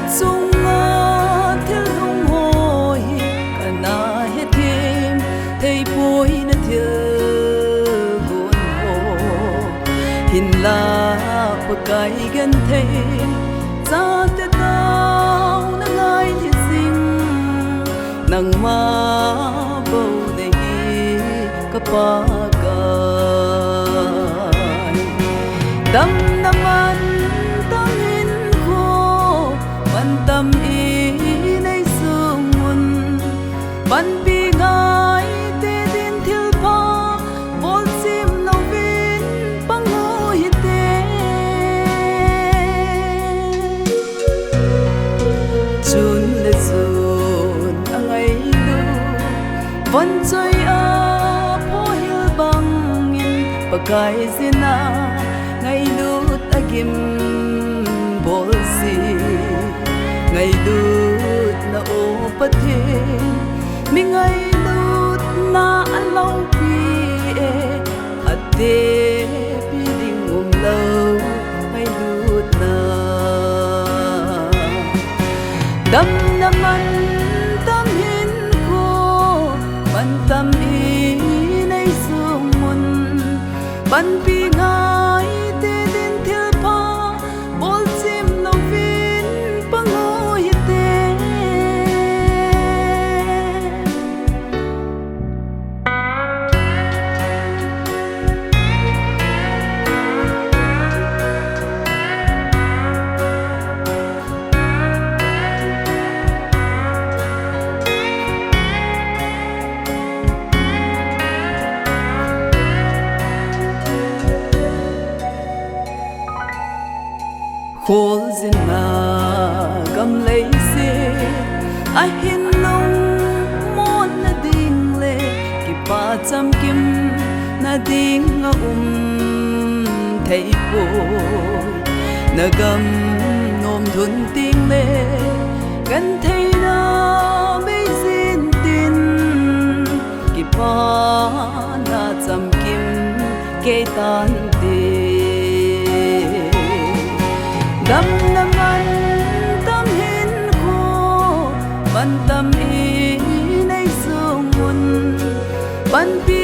sung ngơ thiếu hung hồi cả na hết thêm thấy bối na thiêu gôn hồ hin la bậc cái gần thế ra te tao na ngay như sinh nang ma bầu này kapag dam naman tangin ko bantam inay sungun banbigay te din tilpa bolsim novin panguhite chun le chun angay lu van choy a po hil bangin pagkay zina ngày lút agim bolsi ngày lút na o pathe mi ngày lút na alaw pi ate pi ding lâu ngày lút na dam naman tam hin ko ban tam inay sumun ban pi ngai khol zina gam lấy se a hin long mon na ding le ki pa cham kim na ding nga thei po na gam nom thun ting le gan thei na me zin tin ki pa na cham kim ke tan te dam naman tam hin ko ban tam inay sungun ban pi